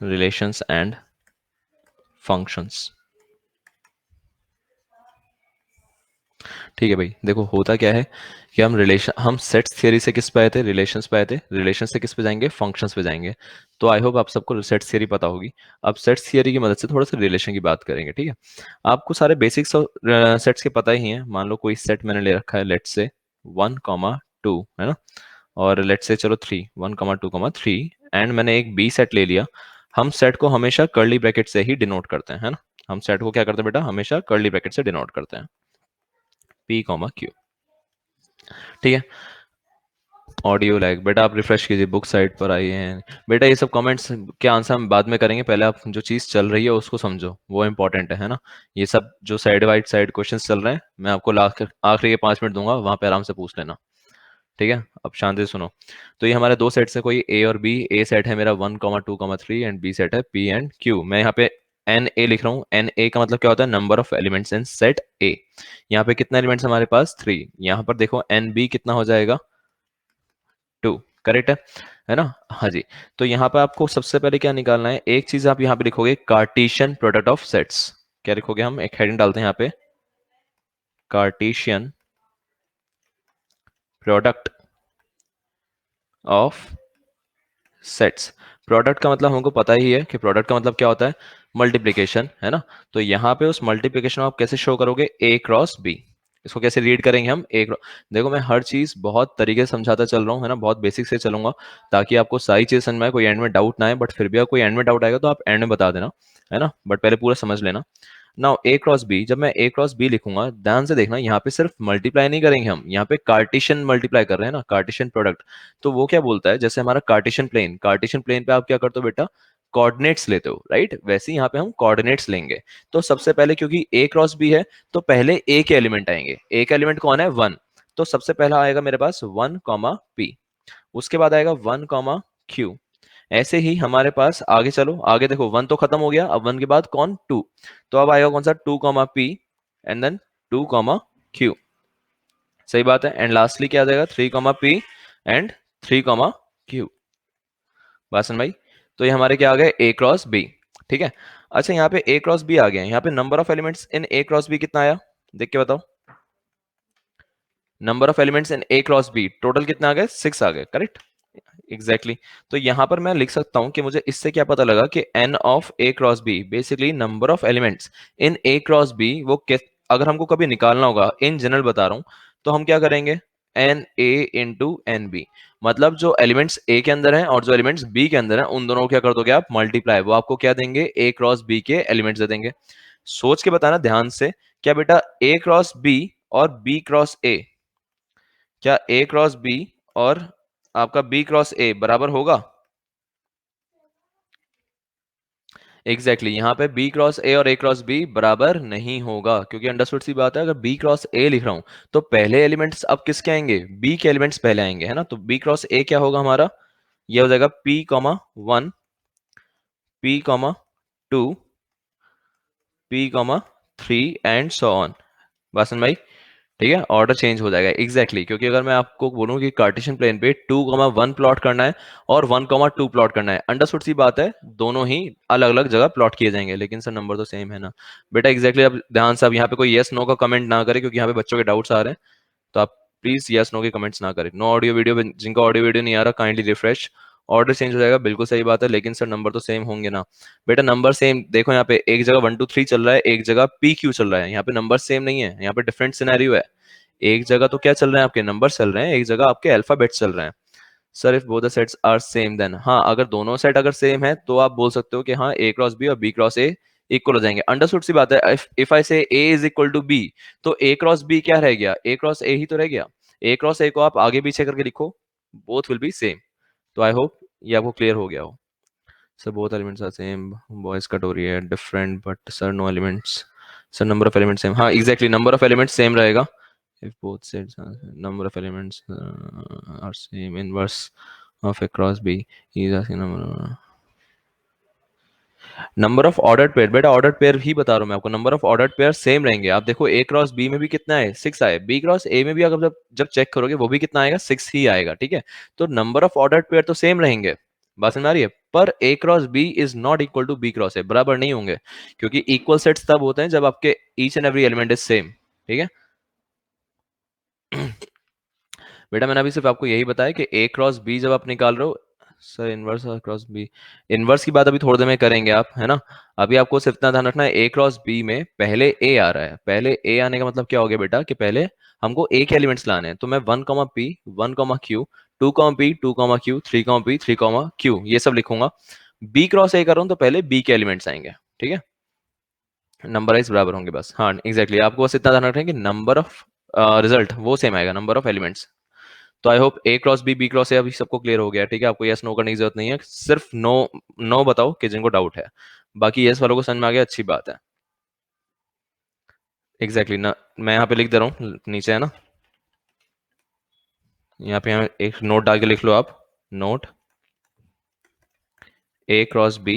Relations and functions. ठीक है भाई, देखो होता क्या है कि हम सेट्स थियरी से किस पे आए थे, रिलेशंस पे आए थे, रिलेशन से किस पे जाएंगे, फंक्शंस पे जाएंगे। तो आई होप आप सबको सेट्स थियरी पता होगी। अब सेट्स थियरी की मदद से थोड़ा सा रिलेशन की बात करेंगे, ठीक है। आपको सारे बेसिक्स सेट्स के पता ही हैं। मान लो कोई सेट मैंने ले रखा है, लेट्स से 1, 2 है ना, और लेट्स से चलो 3, 1, 2, 3, एंड मैंने एक बी सेट ले लिया। हम सेट को हमेशा कर्ली ब्रैकेट से ही डिनोट करते हैं, है ना। हम सेट को क्या करते हैं बेटा, हमेशा कर्ली ब्रैकेट से डिनोट करते हैं, P, Q। ठीक है। ऑडियो लैग, बेटा आप रिफ्रेश कीजिए, बुक साइट पर आइए हैं बेटा। ये सब कमेंट्स के आंसर हम बाद में करेंगे, पहले आप जो चीज़ चल रही है उसको समझो, वो इंपॉर्टेंट है ना। ये सब जो साइड बाई साइड क्वेश्चंस चल रहे हैं, मैं आपको लास्ट आखिरी के 5 मिनट दूंगा, वहां पे आराम से पूछ लेना, ठीक है। अब शांति से सुनो। तो ये हमारे दो सेट्स है, कोई ए और बी। ए सेट है मेरा 1, 2, 3 एंड बी सेट है P एंड Q। मैं यहाँ पे एन ए लिख रहा हूँ। एन ए का मतलब क्या होता है, number of elements in set ए। यहाँ पे कितने एलिमेंट्स हमारे पास, 3। यहाँ पर देखो एन बी कितना हो जाएगा, 2। करेक्ट है ना। हाँ जी। तो यहाँ पे आपको सबसे पहले क्या निकालना है, एक चीज आप यहाँ पे लिखोगे, कार्टेशियन प्रोडक्ट ऑफ सेट्स। क्या लिखोगे, हम एक हेडिंग डालते हैं यहाँ पे, Cartesian product of sets. Product का मतलब हमको पता ही है कि प्रोडक्ट का मतलब क्या होता है, मल्टीप्लीकेशन, है ना। तो यहाँ पे उस मल्टीप्लीकेशन आप कैसे शो करोगे, ए क्रॉस बी। इसको कैसे रीड करेंगे हम, ए क्रॉस। देखो मैं हर चीज बहुत तरीके से समझाता चल रहा हूँ, है ना, बहुत बेसिक से चलूंगा, ताकि आपको सारी चीज समझ में आए, कोई एंड में डाउट ना आए। बट फिर भी अगर कोई एंड में डाउट आएगा तो आप एंड में बता देना, है ना, बट पहले पूरा समझ लेना। नाउ ए क्रॉस बी, जब मैं ए क्रॉस बी लिखूंगा, ध्यान से देखना, यहाँ पे सिर्फ मल्टीप्लाई नहीं करेंगे हम, यहाँ पे कार्टेशियन मल्टीप्लाई कर रहे हैं ना, कार्टेशियन प्रोडक्ट। तो वो क्या बोलता है, जैसे हमारा कार्टेशियन प्लेन, कार्टेशियन प्लेन पे आप क्या करते हो बेटा, कोऑर्डिनेट्स लेते हो, राइट। वैसे ही यहाँ पे हम कोऑर्डिनेट्स लेंगे। तो सबसे पहले क्योंकि ए क्रॉस बी है, तो पहले ए के एलिमेंट आएंगे। ए का एलिमेंट कौन है, 1। तो सबसे पहला आएगा मेरे पास 1, P। उसके बाद आएगा 1, Q। ऐसे ही हमारे पास आगे चलो, आगे देखो 1 तो खत्म हो गया, अब 1 के बाद कौन, 2। तो अब आएगा कौन सा, 2, P एंड देन 2, Q। सही बात है। एंड लास्टली क्या आ जाएगा, 3, P एंड 3, Q। बासन भाई। तो ये हमारे क्या आ गए, ए क्रॉस बी। ठीक है। अच्छा यहाँ पे ए क्रॉस बी आ गया, यहाँ पे number of elements in A cross B कितना आया, देख के बताओ। Number of elements in A cross B total कितना आ गए, 6 आ गए, करेक्ट। Exactly exactly। तो यहां पर मैं लिख सकता हूं कि मुझे इससे क्या पता लगा कि n of A cross B basically number of elements in A cross B, वो अगर हमको कभी निकालना होगा, इन जनरल बता रहा हूं, तो हम क्या करेंगे, n A into n B. मतलब जो एलिमेंट्स ए के अंदर हैं और जो एलिमेंट्स बी के अंदर हैं, उन दोनों को क्या कर दोगे आप, मल्टीप्लाई। वो आपको क्या देंगे, ए क्रॉस बी के एलिमेंट्स दे देंगे। सोच के बताना ध्यान से, क्या बेटा ए क्रॉस बी और बी क्रॉस ए, क्या ए क्रॉस बी और आपका बी क्रॉस ए बराबर होगा। एग्जैक्टली exactly, यहाँ पे बी क्रॉस ए और ए क्रॉस बी बराबर नहीं होगा, क्योंकि अंडरस्टूड सी बात है, अगर बी क्रॉस ए लिख रहा हूं तो पहले एलिमेंट्स अब किसके आएंगे, बी के एलिमेंट्स पहले आएंगे, है ना। तो बी क्रॉस ए क्या होगा हमारा, ये हो जाएगा P, 1, P, 2, P, 3 and so on. बासन भाई, ठीक है, ऑर्डर चेंज हो जाएगा। एग्जैक्टली exactly, क्योंकि अगर मैं आपको बोलूं कि कार्टेशियन प्लेन पे 2, 1 प्लॉट करना है और 1, 2 प्लॉट करना है, अंडरस्टूड सी बात है, दोनों ही अलग अलग जगह प्लॉट किए जाएंगे, लेकिन सर नंबर तो सेम है ना। बेटा एग्जैक्टली exactly, अब ध्यान से, अब यहाँ पे कोई यस नो का कमेंट ना करे, क्योंकि यहाँ पे बच्चों के डाउट्स आ रहे हैं। तो आप प्लीज यस नो के कमेंट्स ना करें। नो ऑडियो वीडियो, जिनका ऑडियो वीडियो नहीं आ रहा काइंडली रिफ्रेश। ऑर्डर चेंज हो जाएगा, बिल्कुल सही बात है, लेकिन सर नंबर तो सेम होंगे ना। बेटा नंबर सेम, देखो यहाँ पे एक जगह 1, 2, 3 चल रहा है, एक जगह PQ चल रहा है, यहाँ पे नंबर सेम नहीं है, यहाँ पे डिफरेंट सिनेरियो है। एक जगह तो क्या चल रहे हैं, आपके नंबर चल रहे हैं, एक जगह आपके अल्फाबेट चल रहे हैं। Sir if both the sets are same then, हाँ अगर दोनों सेट अगर सेम है तो आप बोल सकते हो कि हाँ ए क्रॉस बी और बी क्रॉस ए इक्वल हो जाएंगे। अंडरस्टूड सी बात है। इफ आई से ए इज इक्वल टू बी, तो ए क्रॉस बी क्या रह गया, ए क्रॉस ए ही तो रह गया। ए क्रॉस ए को आप आगे पीछे करके लिखो, बोथ विल बी सेम। तो आई होप ये आपको क्लियर हो गया हो। Sir both elements are same, बॉयज का टोरी है different, but sir no elements. Sir number of elements same, हाँ exactly number of elements same रहेगा। if both sets are number of elements are same, inverse of a cross b is asking number of ordered pair. बेटा ordered pair ही बता रहा हूं मैं आपको, number of ordered pair same रहेंगे। आप देखो ए क्रॉस बी में भी कितना है, 6 आए, बी क्रॉस ए में भी अगर जब चेक करोगे वो भी कितना आएगा, 6 ही आएगा, ठीक है। तो नंबर ऑफ ऑर्डर्ड पेयर तो सेम रहेंगे, बात समझ आ रही है। पर A cross B is not equal to B cross A, बराबर नहीं होंगे, क्योंकि इक्वल सेट्स तब होते हैं जब आपके each and every element is same. ठीक है बेटा, मैंने अभी सिर्फ आपको यही बताया कि ए क्रॉस बी जब आप निकाल रहे हो, सर इनवर्स और क्रॉस बी, इनवर्स की बात अभी थोड़ी देर में करेंगे आप, है ना। अभी आपको सिर्फ इतना ध्यान रखना है, ए क्रॉस बी में पहले ए आ रहा है, पहले ए आने का मतलब क्या हो गया बेटा, कि पहले हमको ए के एलिमेंट्स लाने हैं। तो मैं 1 P 1 Q, 2 P 2 Q, 3 P 3 Q ये सब लिखूंगा। बी क्रॉस ए कर रहा हूं तो पहले बी के एलिमेंट्स आएंगे। ठीक है, नंबर वाइज बराबर होंगे बस। हाँ एग्जैक्टली, आपको बस इतना ध्यान रखना है कि नंबर ऑफ रिजल्ट वो सेम आएगा, नंबर ऑफ एलिमेंट्स। तो I hope A cross B, B cross A अभी सबको क्लियर हो गया। ठीक है, आपको यस नो करने की जरूरत नहीं है, सिर्फ नो नो बताओ कि जिनको डाउट है, बाकी यस वालों को समझ में आ गया, अच्छी बात है। एग्जैक्टली ना, मैं यहाँ पे लिख दे रहा हूँ नीचे, है ना, यहाँ एक नोट डाल के लिख लो आप, note A cross B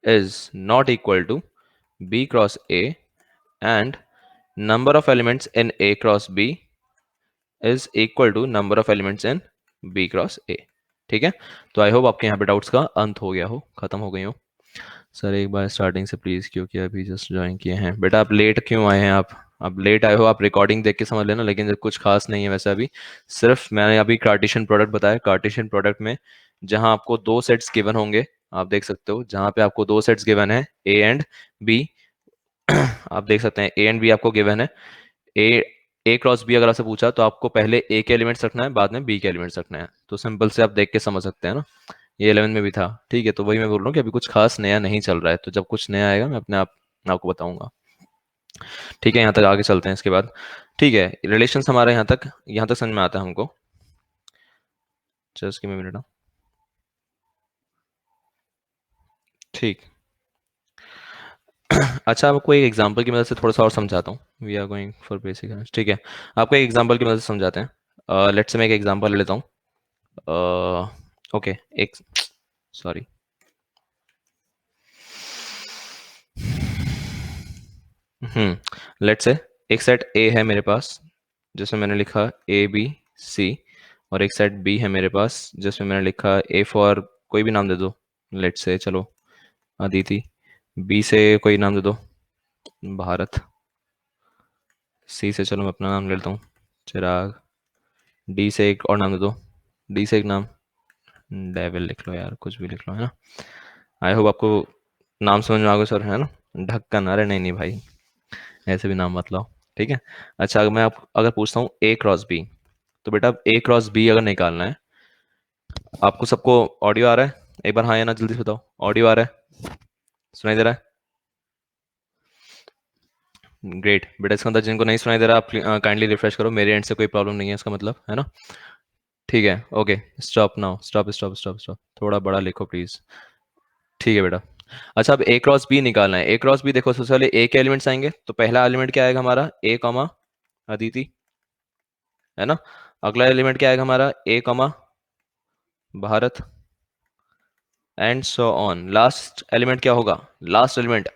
is not equal to B cross A and number of elements in A cross B is equal to number of elements in B cross A. ठीक है, तो आई होप आपके यहाँ पे doubts का अंत हो गया हो, खत्म हो गई हो। सर एक बार स्टार्टिंग से प्लीज़, क्योंकि अभी जस्ट ज्वाइन किए हैं। बेटा आप लेट क्यों आए हैं, आप लेट आए हो, आप रिकॉर्डिंग देख के समझ लेना, लेकिन कुछ खास नहीं है वैसे अभी। सिर्फ मैंने अभी कार्टेशियन प्रोडक्ट बताया, कार्टेशियन प्रोडक्ट में जहां आपको दो सेट्स गिवन होंगे, आप देख सकते हो जहां पे आपको दो सेट्स गिवन है ए एंड बी, आप देख सकते हैं ए एंड बी आपको गिवन है। ए ए क्रॉस बी अगर आपसे पूछा तो आपको पहले ए के एलिमेंट्स रखना है, बाद में बी के एलिमेंट्स रखना है। तो सिंपल से आप देख के समझ सकते हैं ना, ये 11 में भी था। ठीक है, तो वही मैं बोल रहा हूँ कि अभी कुछ खास नया नहीं चल रहा है, तो जब कुछ नया आएगा मैं अपने आप आपको बताऊंगा। ठीक है, यहाँ तक आगे चलते हैं इसके बाद। ठीक है, रिलेशंस हमारे यहाँ तक समझ में आता है हमको। जस्ट गिव मी मिनट ना। ठीक अच्छा, आपको एक एग्जांपल की मदद से थोड़ा सा और समझाता हूँ। We are going for basic. ठीक है, आपको एक एग्जांपल की मदद से समझाते हैं। लेट्स से मैं एक एग्जांपल ले लेता हूँ। ओके, एक सॉरी, लेट्स से एक सेट ए है मेरे पास जिसमें मैंने लिखा ए बी सी, और एक सेट बी है मेरे पास जिसमें मैंने लिखा ए फॉर कोई भी नाम दे दो, लेट्स से चलो अदिति, बी से कोई नाम दे दो भारत, सी से चलो मैं अपना नाम ले लेता हूँ चिराग, डी से एक और नाम दे दो, डी से एक नाम डेविल लिख लो यार, कुछ भी लिख लो, है ना। आई होप आपको नाम समझ में आ गया सर, है ना। ढक्कन, अरे नहीं नहीं भाई, ऐसे भी नाम मत लो। ठीक है, अच्छा अगर मैं आप अगर पूछता हूँ ए क्रॉस बी, तो बेटा ए क्रॉस बी अगर निकालना है, आपको सबको ऑडियो आ रहा है, एक बार हाँ या ना जल्दी से बताओ, ऑडियो आ रहा है, सुनाई दे रहा है? ग्रेट बेटा, इसका अंदर जिनको नहीं सुनाई दे रहा आप काइंडली रिफ्रेश करो, मेरे एंड से कोई प्रॉब्लम नहीं है इसका मतलब, है ना। ठीक है, okay, stop now, stop stop stop stop, थोड़ा बड़ा लिखो प्लीज। ठीक है बेटा, अच्छा अब ए क्रॉस बी निकालना है। ए क्रॉस बी देखो, सबसे पहले ए के एलिमेंट्स आएंगे, तो पहला एलिमेंट क्या आएगा हमारा, ए कॉमा अदिति, है ना। अगला एलिमेंट क्या आएगा हमारा, A comma Bharat, and so on. Last element क्या होगा, लास्ट एलिमेंट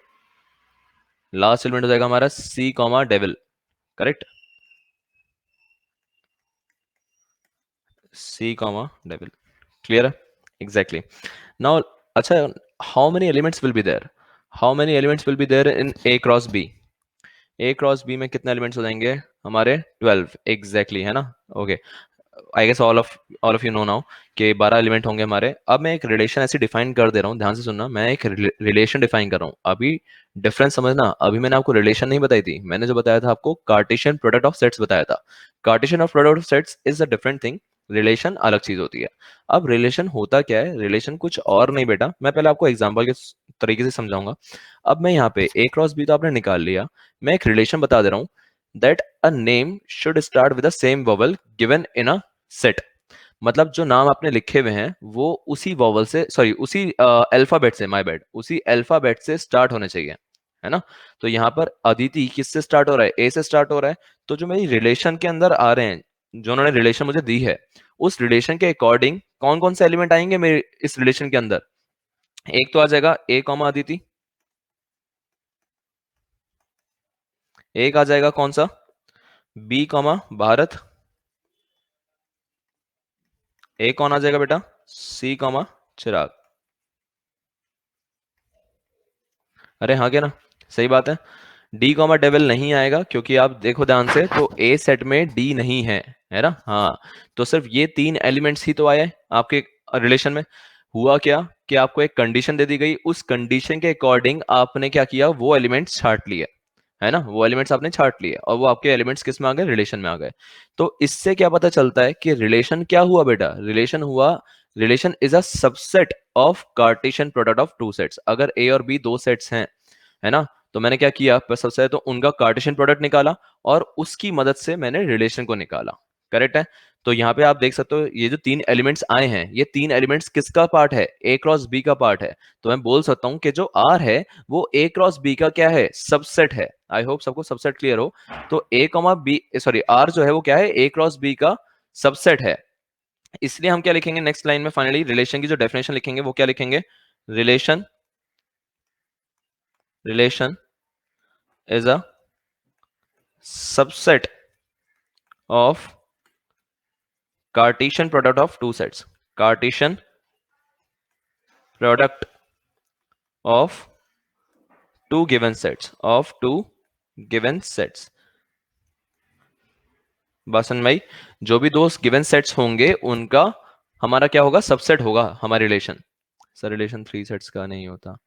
हो जाएगा हमारा C comma devil, correct, C comma devil, clear है, एग्जैक्टली। नाउ अच्छा, how many elements will be there, how many elements will be there in A cross B, A cross B में कितने elements हो जाएंगे हमारे, 12 एग्जैक्टली, है ना। Okay, I guess all of you know now कि 12 element होंगे हमारे। अब मैं एक रिलेशन ऐसे डिफाइन कर दे रहा हूँ, ध्यान से सुनना, मैं एक रिलेशन डिफाइन कर रहा हूँ अभी, डिफरेंस समझना। अभी मैंने आपको रिलेशन नहीं बताई थी, मैंने जो बताया था आपको कार्टेशियन प्रोडक्ट ऑफ सेट्स बताया था। Cartesian of product of sets is a different thing, relation अलग चीज होती है। अब रिलेशन होता क्या है, रिलेशन कुछ और नहीं बेटा, मैं पहले आपको एग्जाम्पल के तरीके से समझाऊंगा। अब मैं यहाँ पे ए क्रॉस बी तो आपने निकाल लिया, मैं एक रिलेशन बता दे रहा हूँ, that a name should start with the same vowel given in a set. मतलब जो नाम आपने लिखे हुए हैं वो उसी वॉवल से, सॉरी उसी अल्फाबेट से, माय बैड, उसी अल्फाबेट से स्टार्ट होने चाहिए, है ना। तो यहाँ पर अदिति किससे स्टार्ट हो रहा है, ए से स्टार्ट हो रहा है। तो जो मेरी रिलेशन के अंदर आ रहे हैं, जो उन्होंने रिलेशन मुझे दी है, उस रिलेशन के अकॉर्डिंग कौन कौन से एलिमेंट आएंगे मेरे इस रिलेशन के अंदर, एक तो आ जाएगा ए कॉमा अदिति, एक आ जाएगा कौन सा, बी कॉमा भारत, एक कौन आ जाएगा बेटा, सी कॉमा चिराग। अरे हाँ क्या ना, सही बात है। डी कॉमा डेविल नहीं आएगा क्योंकि आप देखो ध्यान से तो ए सेट में डी नहीं है ना। हाँ, तो सिर्फ ये तीन एलिमेंट्स ही तो आए आपके रिलेशन में। हुआ क्या कि आपको एक कंडीशन दे दी गई, उस कंडीशन के अकॉर्डिंग आपने क्या किया, वो एलिमेंट्स छांट लिए, है ना, वो एलिमेंट्स आपने छांट लिए और वो आपके एलिमेंट्स किस में आ गए, रिलेशन में आ गए। तो इससे क्या पता चलता है कि रिलेशन क्या हुआ बेटा, रिलेशन हुआ, relation is a subset of Cartesian product of two sets. अगर ए और बी दो सेट्स हैं, है ना, तो मैंने क्या किया, सबसे पहले तो उनका कार्टेशियन प्रोडक्ट निकाला और उसकी मदद से मैंने रिलेशन को निकाला। करेक्ट है। तो यहाँ पे आप देख सकते हो ये जो तीन एलिमेंट्स आए हैं, ये तीन एलिमेंट्स किसका पार्ट है, ए क्रॉस बी का पार्ट है। तो मैं बोल सकता हूँ कि जो आर है वो ए क्रॉस बी का क्या है, सबसेट है। आई होप सबको सबसेट क्लियर हो। तो A comma B, sorry R जो है वो क्या है, ए क्रॉस बी का सबसेट है। इसलिए हम क्या लिखेंगे नेक्स्ट लाइन में, फाइनली रिलेशन की जो डेफिनेशन लिखेंगे वो क्या लिखेंगे, relation, relation is a subset of Cartesian product of two sets, Cartesian product of two given sets, of two given sets. बासन भाई, जो भी दो गिवन सेट्स होंगे उनका हमारा क्या होगा, सबसेट होगा हमारा relation. Sir relation three sets का नहीं होता,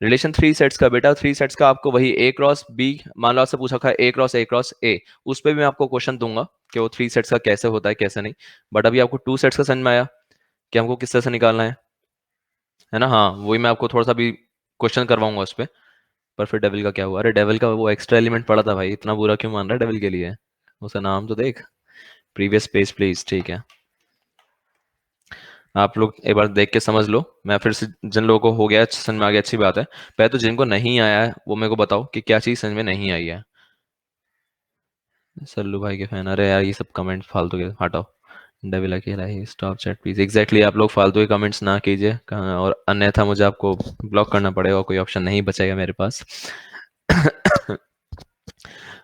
रिलेशन थ्री सेट्स का बेटा, थ्री सेट्स का आपको वही ए क्रॉस बी, मान लो आपसे पूछा था ए क्रॉस ए, उस पर भी मैं आपको क्वेश्चन दूंगा कि वो थ्री सेट्स का कैसे होता है कैसे नहीं। बट अभी आपको टू सेट्स का समझ में आया कि हमको किस तरह से निकालना है ना। हाँ वही मैं आपको थोड़ा सा भी क्वेश्चन करवाऊंगा उस पर। पर फिर डेविल का क्या हुआ, अरे डेविल का वो एक्स्ट्रा एलिमेंट पड़ा था भाई, इतना बुरा क्यों मान रहा है डेविल के लिए, उसका नाम तो देख, प्रीवियस पेज प्लीज। ठीक है, आप लोग एक बार देख के समझ लो। मैं फिर से, जिन लोगों को हो गया समझ में आ गया अच्छी बात है, पहले तो जिनको नहीं आया है वो मेरे को बताओ कि क्या चीज़ समझ में नहीं आई है। सल्लू भाई के फैन, अरे यार ये सब कमेंट फालतू के हटाओ। डेविल अकेला ही, स्टॉप चैट प्लीज। एग्जैक्टली आप लोग फालतू के कमेंट्स ना कीजिए और अन्यथा मुझे आपको ब्लॉक करना पड़ेगा, कोई ऑप्शन नहीं बचेगा मेरे पास।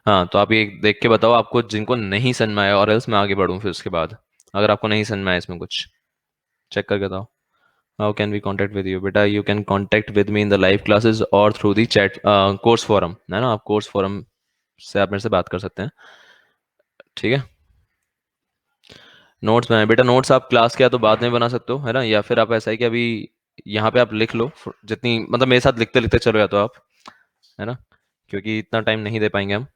हाँ तो आप ये देख के बताओ आपको जिनको नहीं समझ में आया, और एल्स मैं आगे बढ़ूँ फिर उसके बाद। अगर आपको नहीं समझ में आया इसमें कुछ, चेक करके बताओ। How can we contact with you, बेटा you can contact with me in the live classes और through the chat course forum, है ना, आप कोर्स फोरम से आप मेरे से बात कर सकते हैं। ठीक है, नोट्स बनाए बेटा, नोट्स आप क्लास के या तो बाद में बना सकते हो, है ना, या फिर आप ऐसा है कि अभी यहाँ पे आप लिख लो, जितनी मतलब मेरे साथ लिखते लिखते चलो या तो आप, है ना, क्योंकि इतना टाइम नहीं दे पाएंगे हम।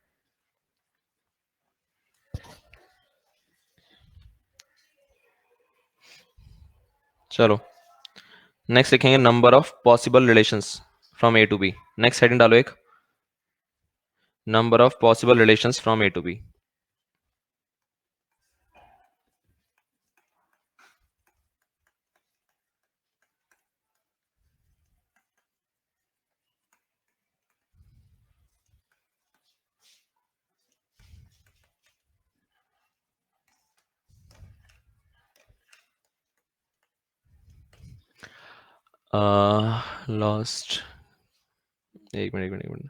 चलो नेक्स्ट लिखेंगे number of possible relations from A to B. Next heading डालो एक, number of possible relations from A to B. Last, एक मिनट,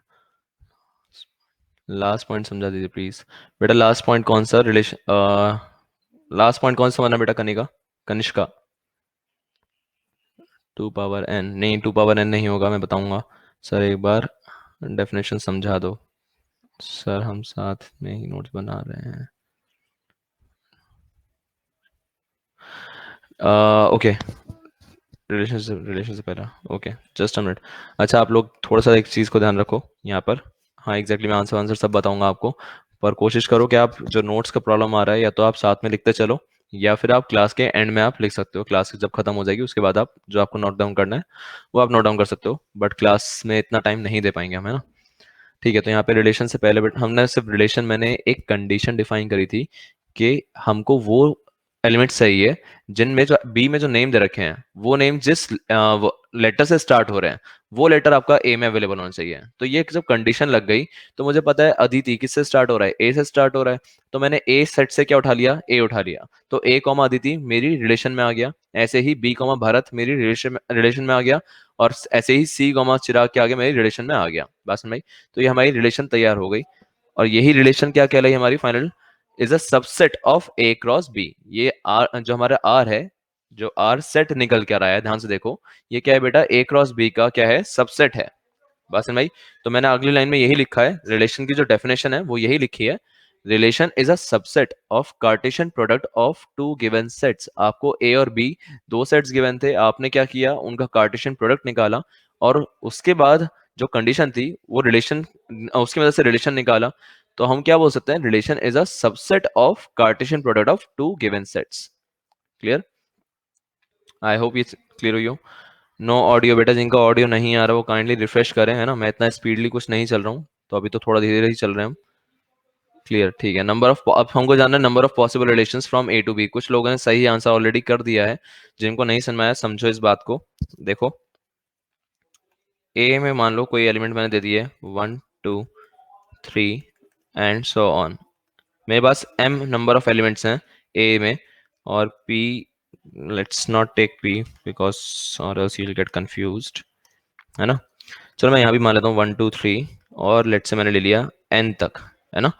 लास्ट पॉइंट समझा दीजिए प्लीज। बेटा लास्ट पॉइंट कौन सा रिलेशन, लास्ट पॉइंट कौन सा बना बेटा, Kanika, Kanishka. Two power n नहीं, टू पावर एन नहीं होगा, मैं बताऊंगा। सर एक बार डेफिनेशन समझा दो। सर हम साथ में ही नोट्स बना रहे हैं। ओके, रिलेशन से पहला, ओके जस्ट अ मिनट। अच्छा आप लोग थोड़ा सा एक चीज़ को ध्यान रखो यहाँ पर। हाँ एग्जैक्टली, मैं आंसर आंसर सब बताऊंगा आपको। पर कोशिश करो कि आप जो नोट्स का प्रॉब्लम आ रहा है या तो आप साथ में लिखते चलो, या फिर आप क्लास के एंड में आप लिख सकते हो, क्लास जब खत्म हो जाएगी उसके बाद आप जो आपको नोट डाउन करना है वो आप नोट डाउन कर सकते हो, बट क्लास में इतना टाइम नहीं दे पाएंगे हम, है ना। ठीक है, तो यहाँ पे रिलेशन से पहले हमने सिर्फ रिलेशन, मैंने एक कंडीशन डिफाइन करी थी कि हमको वो एलिमेंट चाहिए जिनमें जो बी में जो नेम दे रखे हैं वो नेम जिस लेटर से स्टार्ट हो रहे हैं वो लेटर आपका ए में अवेलेबल होना चाहिए। तो ये जब कंडीशन लग गई तो मुझे पता है अदिति किससे स्टार्ट हो रहा है, ए से स्टार्ट हो रहा है, तो मैंने ए सेट से क्या उठा लिया, ए उठा लिया। तो ए कॉमा अदिति मेरी रिलेशन में आ गया। ऐसे ही बी कॉमा भरत मेरी रिलेशन में आ गया। और ऐसे ही सी कॉमा चिराग के आगे मेरी रिलेशन में आ गया, बात समझ में आई? तो ये हमारी रिलेशन तैयार हो गई। और यही रिलेशन क्या कहलाई हमारी final, is a subset of A cross B. ये आर जो हमारा आर है, जो आर सेट निकल कर आया है, ध्यान से देखो, ये क्या है बेटा, ए क्रॉस बी का क्या है, सबसेट है। बासिन भाई, तो मैंने अगली लाइन में यही लिखा है, रिलेशन की जो डेफिनेशन है वो यही लिखी है, relation is a subset of Cartesian product of two given sets. आपको ए और बी दो सेट्स गिवन थे, आपने क्या किया, उनका कार्टेशियन प्रोडक्ट निकाला, और उसके बाद जो कंडीशन थी वो रिलेशन, उसकी वजह से रिलेशन निकाला। तो हम क्या बोल सकते हैं, relation is a subset of Cartesian product of two given sets. Clear? I hope ये क्लियर हुई हो। नो ऑडियो बेटा, जिनका ऑडियो नहीं आ रहा वो काइंडली रिफ्रेश करें, है ना, मैं इतना स्पीडली कुछ नहीं चल रहा हूँ, तो अभी तो थोड़ा धीरे धीरे ही चल रहे हैं हम। क्लियर, ठीक है। नंबर ऑफ, अब हमको जानना है number of possible relations from A to B. कुछ लोगों ने सही आंसर ऑलरेडी कर दिया है, जिनको नहीं समझ में आया समझो इस बात को। देखो, ए में मान लो कोई एलिमेंट मैंने दे दिए 1 2 3 एंड सो ऑन। मेरे पास m नंबर ऑफ एलिमेंट्स हैं a में, और p, let's not take p because और else you'll get confused, है ना। चलो मैं यहाँ भी मान लेता हूँ 1 2 3, और लेट्स से मैंने ले लिया n तक, है ना।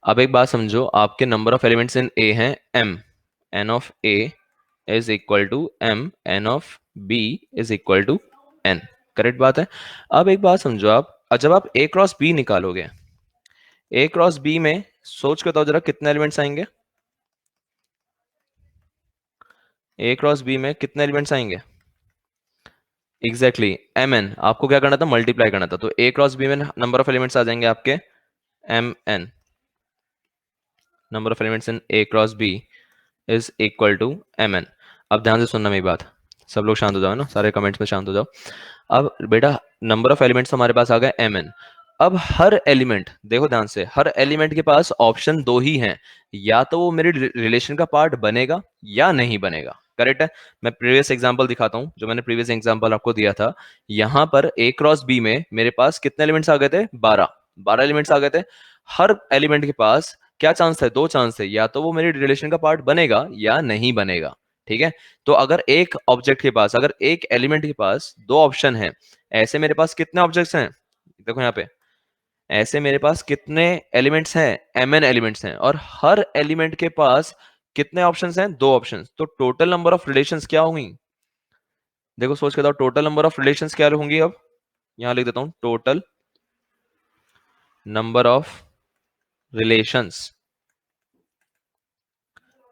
अब एक बात समझो, आपके number of elements in a हैं m, n of a is equal to m, n of b is equal to n। Correct बात है। अब एक बात समझो, आप जब आप a क्रॉस b निकालोगे, a क्रॉस b में सोच के बताओ जरा कितने एलिमेंट्स आएंगे, ए क्रॉस बी में कितने एलिमेंट्स आएंगे? एग्जैक्टली एम एन, आपको क्या करना था, मल्टीप्लाई करना था, तो ए क्रॉस बी में नंबर ऑफ एलिमेंट्स आ जाएंगे आपके m n, number of elements in A cross B is equal to m n. अब ध्यान से सुनना मेरी बात, सब लोग शांत हो जाओ ना, सारे कमेंट्स में शांत हो जाओ। अब बेटा नंबर ऑफ एलिमेंट्स हमारे पास आ गए एम एन। अब हर एलिमेंट, देखो ध्यान से, हर एलिमेंट के पास ऑप्शन दो ही हैं, या तो वो मेरे रिलेशन का पार्ट बनेगा या नहीं बनेगा। करेक्ट है। मैं प्रीवियस एग्जांपल दिखाता हूं, जो मैंने प्रीवियस एग्जांपल आपको दिया था। यहां पर ए क्रॉस बी में मेरे पास कितने एलिमेंट्स आ गए थे, 12 एलिमेंट्स आ गए थे। हर एलिमेंट के पास क्या चांस है, दो चांस है, या तो वो मेरे रिलेशन का पार्ट बनेगा या नहीं बनेगा। ठीक है। तो अगर एक ऑब्जेक्ट के पास, अगर एक एलिमेंट के पास दो ऑप्शन है, ऐसे मेरे पास कितने ऑब्जेक्ट्स हैं, देखो यहाँ पे, ऐसे मेरे पास कितने एलिमेंट्स हैं, एम एन एलिमेंट्स हैं, और हर एलिमेंट के पास कितने ऑप्शंस हैं, दो ऑप्शंस। तो टोटल नंबर ऑफ रिलेशंस क्या होंगी, देखो सोच के बताओ, टोटल नंबर ऑफ रिलेशंस क्या होंगी। अब यहां लिख देता हूं, total number of relations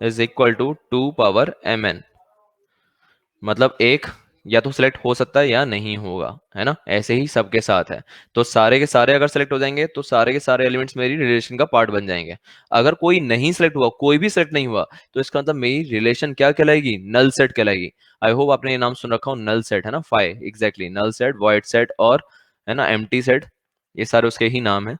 is equal to 2 power m n. मतलब एक या तो सिलेक्ट हो सकता है या नहीं होगा, है ना। ऐसे ही सबके साथ है, तो सारे के सारे अगर सिलेक्ट हो जाएंगे तो सारे के सारे एलिमेंट्स मेरी रिलेशन का पार्ट बन जाएंगे। अगर कोई नहीं सिलेक्ट हुआ, कोई भी सिलेक्ट नहीं हुआ, तो इसका मतलब मेरी रिलेशन क्या कहलाएगी, नल सेट कहलाएगी। आई होप आपने ये नाम सुन रखा हो, नल सेट, है ना, phi exactly, null set, void set, और है ना एम्प्टी सेट, ये सारे उसके ही नाम है।